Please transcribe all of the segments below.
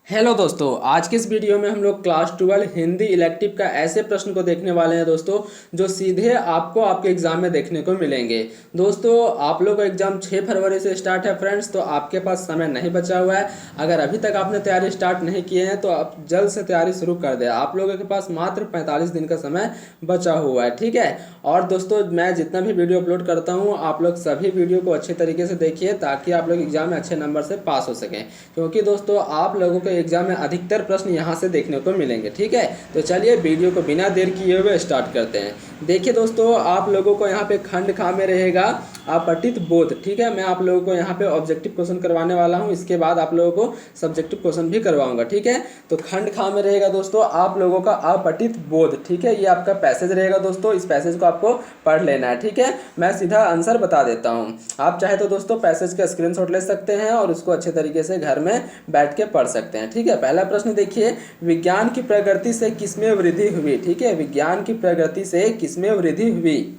Hello दोस्तों, आज के इस वीडियो में हम लोग क्लास 12 हिंदी इलेक्टिव का ऐसे प्रश्न को देखने वाले हैं दोस्तों, जो सीधे आपको आपके एग्जाम में देखने को मिलेंगे। दोस्तों, आप लोग का एग्जाम 6 फरवरी से स्टार्ट है फ्रेंड्स, तो आपके पास समय नहीं बचा हुआ है। अगर अभी तक आपने तैयारी स्टार्ट नहीं किए हैं तो आप जल्द से तैयारी शुरू कर दें। आप लोगों के पास मात्र 45 दिन का समय बचा हुआ है, ठीक है। और दोस्तों, मैं जितना भी वीडियो अपलोड करता हूँ, आप लोग सभी वीडियो को अच्छे तरीके से देखिए ताकि आप लोग एग्जाम में अच्छे नंबर से पास हो सकें, क्योंकि दोस्तों आप लोगों के एग्जाम में अधिकतर प्रश्न यहाँ से देखने को मिलेंगे, ठीक है। तो चलिए वीडियो को बिना देर किए हुए स्टार्ट करते हैं। देखिए दोस्तों, आप लोगों को यहाँ पे खंड खा में रहेगा अपठित बोध, ठीक है। मैं आप लोगों को यहाँ पे ऑब्जेक्टिव क्वेश्चन करवाने वाला हूँ, इसके बाद आप लोगों को सब्जेक्टिव क्वेश्चन भी करवाऊंगा, ठीक है। तो खंड खा में रहेगा दोस्तों आप लोगों का अपठित बोध, ठीक है। ये आपका पैसेज रहेगा दोस्तों, इस पैसेज को आपको पढ़ लेना है, ठीक है। मैं सीधा आंसर बता देता हूँ। आप चाहे तो दोस्तों पैसेज का स्क्रीनशॉट ले सकते हैं और उसको अच्छे तरीके से घर में बैठ के पढ़ सकते हैं, ठीक है। पहला प्रश्न देखिए, विज्ञान की प्रगति से किसमें वृद्धि हुई, ठीक है। विज्ञान की प्रगति से किसमें वृद्धि हुई।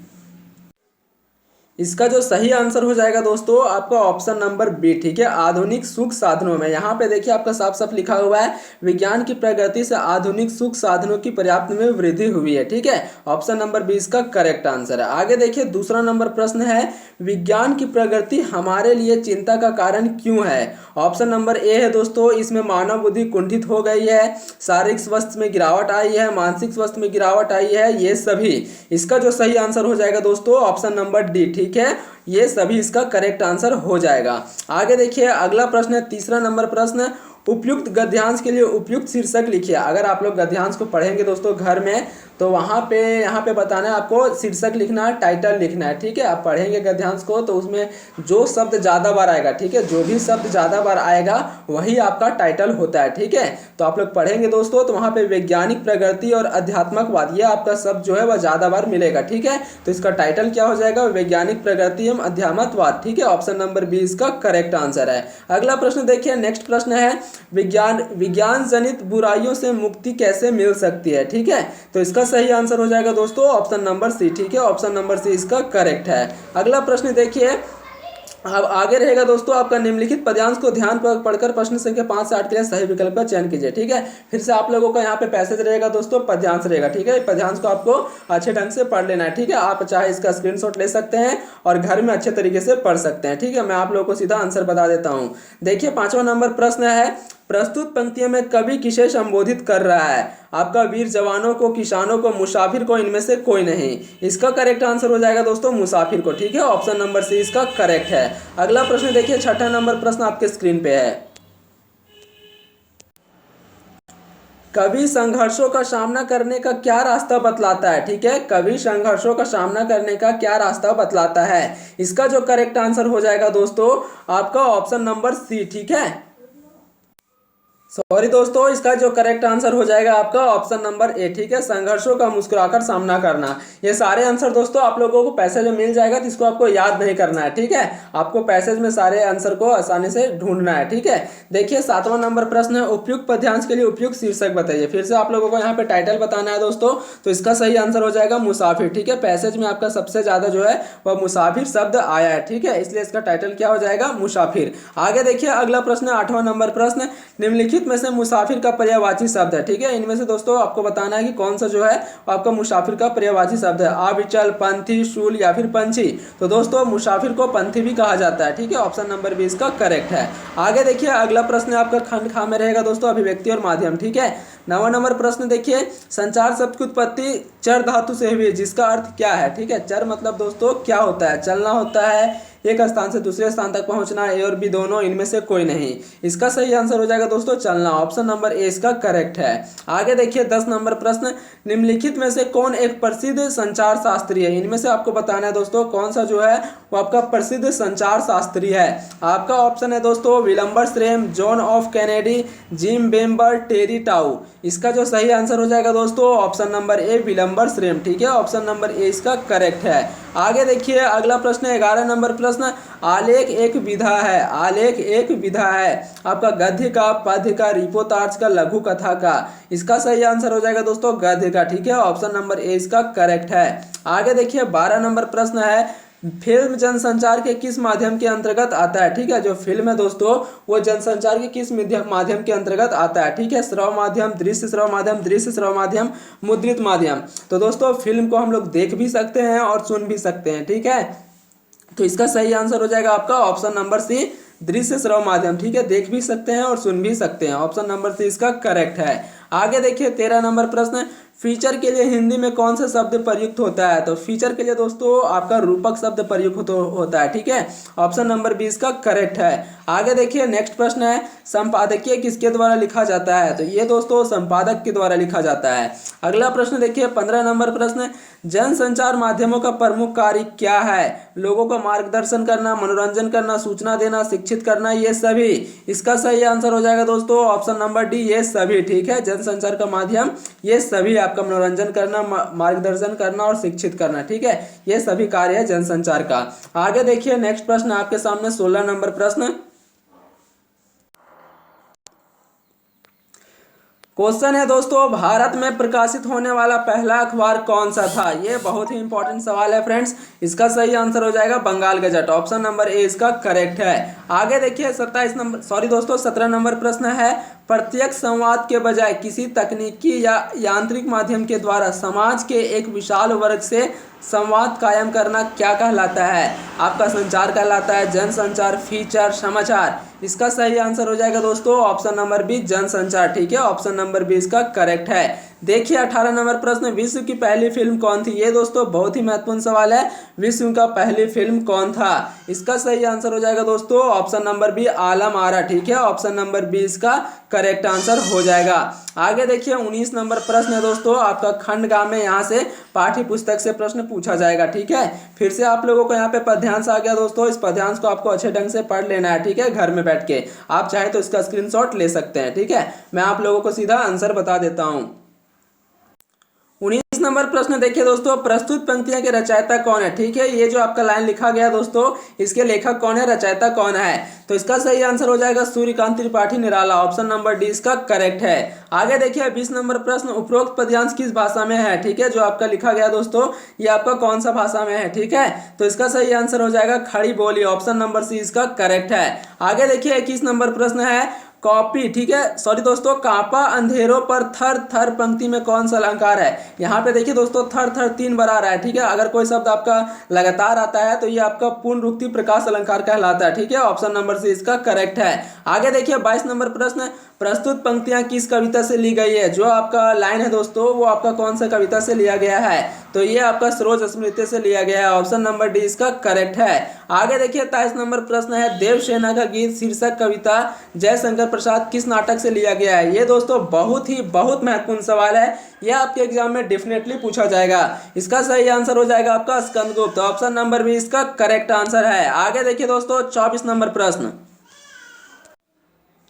इसका जो सही आंसर हो जाएगा दोस्तों आपका ऑप्शन नंबर बी, ठीक है, आधुनिक सुख साधनों में। यहाँ पे देखिए आपका साफ साफ लिखा हुआ है, विज्ञान की प्रगति से आधुनिक सुख साधनों की पर्याप्त में वृद्धि हुई है, ठीक है। ऑप्शन नंबर बी इसका करेक्ट आंसर है। आगे देखिए दूसरा नंबर प्रश्न है, विज्ञान की प्रगति हमारे लिए चिंता का कारण क्यों है। ऑप्शन नंबर ए है दोस्तों, इसमें मानव बुद्धि कुंठित हो गई है, शारीरिक स्वास्थ्य में गिरावट आई है, मानसिक स्वास्थ्य में गिरावट आई है, ये सभी। इसका जो सही आंसर हो जाएगा दोस्तों ऑप्शन नंबर डी, ठीक है। ये सभी इसका करेक्ट आंसर हो जाएगा। आगे देखिए अगला प्रश्न है, तीसरा नंबर प्रश्न, उपयुक्त गद्यांश के लिए उपयुक्त शीर्षक लिखिए। अगर आप लोग गद्यांश को पढ़ेंगे दोस्तों घर में, तो वहाँ पे बताना है आपको, शीर्षक लिखना है, टाइटल लिखना है, ठीक है। आप पढ़ेंगे गद्यांश को तो उसमें जो शब्द ज़्यादा बार आएगा, ठीक है, जो भी शब्द ज़्यादा बार आएगा वही आपका टाइटल होता है, ठीक है। तो आप लोग पढ़ेंगे दोस्तों तो वहाँ पे वैज्ञानिक प्रगति और अध्यात्मकवाद, ये आपका शब्द जो है वह ज़्यादा बार मिलेगा, ठीक है। तो इसका टाइटल क्या हो जाएगा, वैज्ञानिक प्रगति एवं अध्यात्मकवाद, ठीक है। ऑप्शन नंबर बी इसका करेक्ट आंसर है। अगला प्रश्न देखिए, नेक्स्ट प्रश्न है, विज्ञान जनित बुराइयों से मुक्ति कैसे मिल सकती है, ठीक है। तो इसका सही आंसर हो जाएगा दोस्तों ऑप्शन नंबर सी, ठीक है। ऑप्शन नंबर सी इसका करेक्ट है। अगला प्रश्न देखिए, अब आगे रहेगा दोस्तों आपका, निम्नलिखित पद्यांश को ध्यान पढ़कर प्रश्न संख्या 5 से 8 के लिए सही विकल्प का चयन कीजिए, ठीक है। फिर से आप लोगों का यहाँ पे पैसेज रहेगा दोस्तों, पद्यांश रहेगा, ठीक है। पद्यांश को आपको अच्छे ढंग से पढ़ लेना है, ठीक है। आप चाहे इसका स्क्रीनशॉट ले सकते हैं और घर में अच्छे तरीके से पढ़ सकते हैं, ठीक है। मैं आप लोगों को सीधा आंसर बता देता हूँ। देखिए 5वां नंबर प्रश्न है, प्रस्तुत पंक्तियों में कवि किसे संबोधित कर रहा है। आपका वीर जवानों को, किसानों को, मुसाफिर को, इनमें से कोई नहीं। इसका करेक्ट आंसर हो जाएगा दोस्तों मुसाफिर को, ठीक है। ऑप्शन नंबर सी इसका करेक्ट है। अगला प्रश्न देखिए, 6ठा नंबर प्रश्न आपके स्क्रीन पे है, कवि संघर्षों का सामना करने का क्या रास्ता बतलाता है, ठीक है। कवि संघर्षों का सामना करने का क्या रास्ता बतलाता है। इसका जो करेक्ट आंसर हो जाएगा दोस्तों आपका ऑप्शन नंबर सी, ठीक है। सॉरी दोस्तों, इसका जो करेक्ट आंसर हो जाएगा आपका ऑप्शन नंबर ए, ठीक है, संघर्षों का मुस्कुराकर सामना करना। ये सारे आंसर दोस्तों आप लोगों को पैसेज में मिल जाएगा, तो इसको आपको याद नहीं करना है, ठीक है। आपको पैसेज में सारे आंसर को आसानी से ढूंढना है, ठीक है। देखिए 7वां नंबर प्रश्न है, उपयुक्त पद्यांश के लिए उपयुक्त शीर्षक बताइए। फिर से आप लोगों को यहाँ पे टाइटल बताना है दोस्तों, तो इसका सही आंसर हो जाएगा मुसाफिर, ठीक है। पैसेज में आपका सबसे ज्यादा जो है वह मुसाफिर शब्द आया है, ठीक है, इसलिए इसका टाइटल क्या हो जाएगा, मुसाफिर। आगे देखिए अगला प्रश्न, 8वां नंबर प्रश्न, निम्नलिखित में से मुसाफिर का पर्यायवाची शब्द है, ठीक है। इनमें से दोस्तों आपको बताना है कि कौन सा जो है आपका मुसाफिर का पर्यायवाची शब्द है, अविचल, पंथी, शूल या फिर पंछी। तो दोस्तों मुसाफिर को पंथी भी कहा जाता है, ठीक है। ऑप्शन नंबर बी इसका करेक्ट है। आगे देखिए अगला प्रश्न आपका खंड खा में रहेगा दोस्तों, अभिव्यक्ति और माध्यम, ठीक है। 9वां नंबर प्रश्न देखिए, संचार शब्द की उत्पत्ति चर धातु से हुई है, जिसका अर्थ क्या है, ठीक है। चर मतलब दोस्तों क्या होता है, चलना होता है, एक स्थान से दूसरे स्थान तक पहुंचना, ए और बी दोनों, इनमें से कोई नहीं। इसका सही आंसर हो जाएगा दोस्तों चलना। ऑप्शन नंबर ए इसका करेक्ट है। आगे देखिए 10 नंबर प्रश्न, निम्नलिखित में से कौन एक प्रसिद्ध संचार शास्त्री है। इनमें से आपको बताना है दोस्तों कौन सा जो है वो आपका प्रसिद्ध संचार शास्त्री है। आपका ऑप्शन है दोस्तों Wilbur Schramm, John of Kennedy, Jim बेम्बर, टेरी टाउ। इसका जो सही आंसर हो जाएगा दोस्तों ऑप्शन नंबर ए विलंबर श्रेम, ठीक है। ऑप्शन नंबर ए इसका करेक्ट है। आगे देखिए अगला प्रश्न, 11 नंबर प्रश्न, आलेख एक विधा है। आलेख एक विधा है आपका गद्य का, पद्य का, रिपोर्तार्थ का, लघु कथा का। इसका सही आंसर हो जाएगा दोस्तों गद्य का, ठीक है। ऑप्शन नंबर ए इसका करेक्ट है। आगे देखिए 12 नंबर प्रश्न है, फिल्म जनसंचार के किस माध्यम के अंतर्गत आता है? ठीक है, जो फिल्म है दोस्तों वो जनसंचार के किस माध्यम के अंतर्गत आता है? ठीक है, श्रव्य माध्यम, दृश्य श्रव्य माध्यम, दृश्य श्रव्य माध्यम, मुद्रित माध्यम। तो दोस्तों फिल्म को हम लोग देख भी सकते हैं और सुन भी सकते हैं। ठीक है, तो इसका सही आंसर हो जाएगा आपका ऑप्शन नंबर सी, दृश्य श्रव्य माध्यम। ठीक है, देख भी सकते हैं और सुन भी सकते हैं। ऑप्शन नंबर सी इसका करेक्ट है। आगे देखिए 13 नंबर प्रश्न, फीचर के लिए हिंदी में कौन सा शब्द प्रयुक्त होता है? तो फीचर के लिए दोस्तों आपका रूपक शब्द प्रयुक्त होता है। ठीक है, ऑप्शन नंबर 20 का करेक्ट है। आगे देखिए नेक्स्ट प्रश्न है, संपादकीय किसके द्वारा लिखा जाता है? तो ये दोस्तों संपादक के द्वारा लिखा जाता है। अगला प्रश्न देखिए 15 नंबर प्रश्न, जनसंचार माध्यमों का प्रमुख कार्य क्या है? लोगों को मार्गदर्शन करना, मनोरंजन करना, सूचना देना, शिक्षित करना, ये सभी। इसका सही आंसर हो जाएगा दोस्तों ऑप्शन नंबर डी, ये सभी। ठीक है, जनसंचार का माध्यम ये सभी आपका मनोरंजन करना, मार्गदर्शन करना और शिक्षित करना। ठीक है, ये सभी कार्य है जनसंचार का। आगे देखिए नेक्स्ट प्रश्न आपके सामने 16 नंबर प्रश्न, क्वेश्चन है दोस्तों, भारत में प्रकाशित होने वाला पहला अखबार कौन सा था? ये बहुत ही इंपॉर्टेंट सवाल है फ्रेंड्स। इसका सही आंसर हो जाएगा Bengal gazette. Option number A इसका करेक्ट है। आगे देखिए 17 नंबर प्रश्न है, प्रत्यक्ष संवाद के बजाय किसी तकनीकी या यांत्रिक माध्यम के द्वारा समाज के एक विशाल वर्ग से संवाद कायम करना क्या कहलाता है? आपका संचार कहलाता है, जनसंचार, फीचर, समाचार। इसका सही आंसर हो जाएगा दोस्तों ऑप्शन नंबर बी, जनसंचार। ठीक है, ऑप्शन नंबर बी इसका करेक्ट है। देखिए 18 नंबर प्रश्न, विश्व की पहली फिल्म कौन थी? ये दोस्तों बहुत ही महत्वपूर्ण सवाल है, विश्व का पहली फिल्म कौन था? इसका सही आंसर हो जाएगा दोस्तों option number B, Alam Ara. ठीक है, ऑप्शन नंबर बी इसका करेक्ट आंसर हो जाएगा। आगे देखिए 19 नंबर प्रश्न है दोस्तों आपका खंडगाम में, यहाँ से पाठ्य पुस्तक से प्रश्न पूछा जाएगा। ठीक है, फिर से आप लोगों को यहाँ पे पद्यांश आ गया दोस्तों। इस पद्यांश को आपको अच्छे ढंग से पढ़ लेना है। ठीक है, घर में बैठ के आप चाहे तो इसका स्क्रीनशॉट ले सकते हैं। ठीक है, मैं आप लोगों को सीधा आंसर बता देता हूँ। 19 नंबर प्रश्न देखिए दोस्तों, प्रस्तुत पंक्तियां के रचयिता कौन है? ठीक है, ये जो आपका लाइन लिखा गया दोस्तों, इसके लेखक कौन है, रचयिता कौन है? तो इसका सही आंसर हो जाएगा Suryakant Tripathi Nirala. Option number D इसका करेक्ट है। आगे देखिए 20 नंबर प्रश्न, उपरोक्त पद्यांश किस भाषा में है? ठीक है, जो आपका लिखा गया दोस्तों ये आपका कौन सा भाषा में है? ठीक है, तो इसका सही आंसर हो जाएगा खड़ी बोली। ऑप्शन नंबर सी इसका करेक्ट है। आगे देखिए 21 नंबर प्रश्न है, कॉपी, ठीक है, सॉरी दोस्तों, कापा अंधेरों पर थर थर पंक्ति में कौन सा अलंकार है? यहाँ पे देखिए दोस्तों थर थर 3 बार आ रहा है। ठीक है, अगर कोई शब्द आपका लगातार आता है तो ये आपका पुनरुक्ति प्रकाश अलंकार कहलाता है। ठीक है, ऑप्शन नंबर सी इसका करेक्ट है। आगे देखिए 22 नंबर प्रश्न, प्रस्तुत पंक्तियां किस कविता से ली गई है? जो आपका लाइन है दोस्तों वो आपका कौन सा कविता से लिया गया है? तो ये आपका सरोज स्मृति से लिया गया है। ऑप्शन नंबर डी इसका करेक्ट है। आगे देखिए 23 नंबर प्रश्न है, देवसेना का गीत शीर्षक कविता जयशंकर प्रसाद किस नाटक से लिया गया है? ये दोस्तों बहुत महत्वपूर्ण सवाल है, यह आपके एग्जाम में डेफिनेटली पूछा जाएगा। इसका सही आंसर हो जाएगा आपका स्कंदगुप्त। ऑप्शन नंबर बी इसका करेक्ट आंसर है। आगे देखिए दोस्तों 24 नंबर प्रश्न,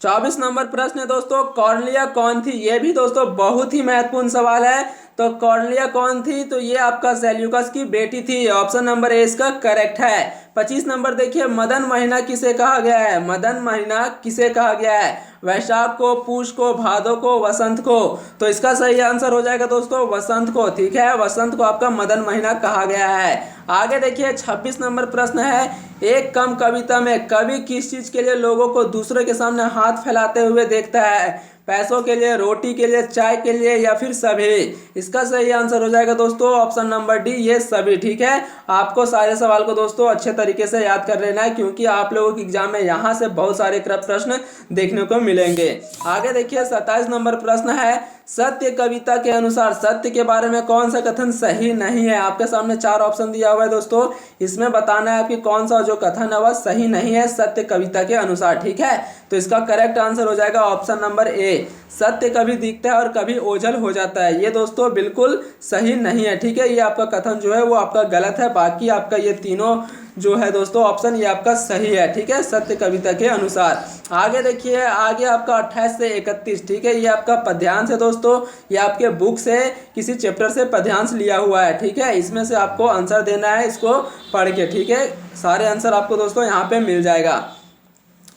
24 नंबर प्रश्न है दोस्तों, कॉर्नेलिया कौन थी? ये भी दोस्तों बहुत ही महत्वपूर्ण सवाल है। तो कॉर्नेलिया कौन थी? तो ये आपका सेल्यूकस की बेटी थी। ऑप्शन नंबर ए इसका करेक्ट है। 25 नंबर देखिए, मदन महीना किसे कहा गया है? मदन महीना किसे कहा गया है? वैशाख को, पूष को, भादो को, वसंत को? तो इसका सही आंसर हो जाएगा दोस्तों वसंत को। ठीक है, वसंत को आपका मदन महीना कहा गया है। आगे देखिए 26 नंबर प्रश्न है, एक कम कविता में कवि किस चीज के लिए लोगों को दूसरे के सामने हाथ फैलाते हुए देखता है? पैसों के लिए, रोटी के लिए, चाय के लिए या फिर सभी? इसका सही आंसर हो जाएगा दोस्तों ऑप्शन नंबर डी, ये सभी। ठीक है, आपको सारे सवाल को दोस्तों अच्छे तरीके से याद कर लेना है, क्योंकि आप लोगों के एग्जाम में यहाँ से बहुत सारे प्रश्न देखने को मिलेंगे। आगे देखिए 27 नंबर प्रश्न है, सत्य कविता के अनुसार सत्य के बारे में कौन सा कथन सही नहीं है? आपके सामने 4 ऑप्शन दिया हुआ है दोस्तों, इसमें बताना है कि कौन सा जो कथन है वह सही नहीं है सत्य कविता के अनुसार। ठीक है, तो इसका करेक्ट आंसर हो जाएगा ऑप्शन नंबर ए, सत्य कभी दिखता है और कभी ओझल हो जाता है। ये दोस्तों बिल्कुल सही नहीं है। ठीक है, ये आपका कथन जो है वो आपका गलत है। बाकी आपका ये तीनों जो है दोस्तों ऑप्शन ये आपका सही है। ठीक है, सत्य कविता के अनुसार। आगे देखिए, आगे आपका 28 से 31। ठीक है, ये आपका पद्यांश है दोस्तों, ये आपके बुक से किसी चैप्टर से पद्यांश लिया हुआ है। ठीक है, इसमें से आपको आंसर देना है इसको पढ़ के। ठीक है, सारे आंसर आपको दोस्तों यहाँ पे मिल जाएगा।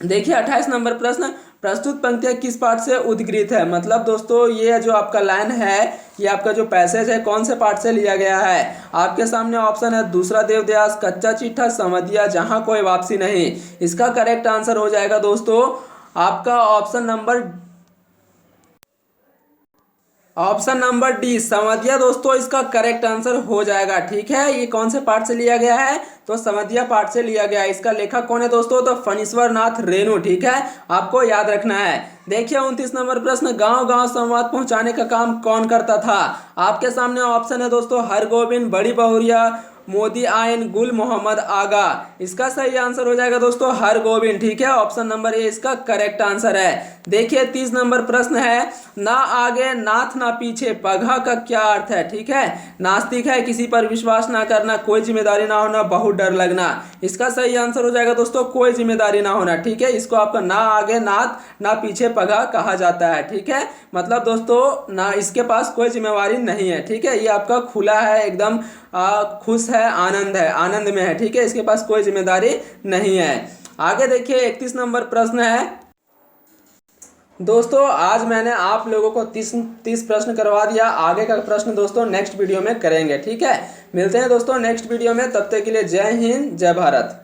देखिए 28 नंबर प्रश्न, प्रस्तुत पंक्तियां किस पाठ से उद्धृत है। मतलब दोस्तों ये जो आपका लाइन है, ये आपका जो पैसेज है कौन से पाठ से लिया गया है। आपके सामने ऑप्शन है दूसरा देवदास, कच्चा चिट्ठा, समधिया, जहां कोई वापसी नहीं। इसका करेक्ट आंसर हो जाएगा दोस्तों आपका ऑप्शन नंबर डी, समधिया दोस्तों इसका करेक्ट आंसर हो जाएगा। ठीक है, ये कौन से पाठ से लिया गया है, तो समधिया पाठ से लिया गया है। इसका लेखक कौन है दोस्तों, तो फणीश्वर नाथ रेणु। ठीक है, आपको याद रखना है। देखिए 29 नंबर प्रश्न, गांव गांव संवाद पहुंचाने का काम कौन करता था। आपके सामने ऑप्शन है दोस्तों हरगोविंद, बड़ी बहुरिया, मोदी आयन, गुल मोहम्मद आगा। इसका सही आंसर हो जाएगा दोस्तों हरगोविंद। ठीक है, ऑप्शन नंबर ए इसका करेक्ट आंसर है। देखिए 30 नंबर प्रश्न है, ना आगे नाथ ना पीछे, पघा का क्या अर्थ है। ठीक है, नास्तिक है, किसी पर विश्वास ना करना, कोई जिम्मेदारी ना होना, बहुत डर लगना। इसका सही आंसर हो जाएगा दोस्तों कोई जिम्मेदारी ना होना। ठीक है, इसको आपका ना आगे नाथ ना पीछे पघा कहा जाता है। ठीक है, मतलब दोस्तों ना इसके पास कोई जिम्मेवारी नहीं है। ठीक है, ये आपका खुला है, एकदम खुश है, आनंद में है। ठीक है, इसके पास कोई जिम्मेदारी नहीं है। आगे देखिए 31 नंबर प्रश्न है दोस्तों, आज मैंने आप लोगों को 30 प्रश्न करवा दिया। आगे का प्रश्न दोस्तों नेक्स्ट वीडियो में करेंगे। ठीक है, मिलते हैं दोस्तों नेक्स्ट वीडियो में, तब तक के लिए जय हिंद, जय भारत।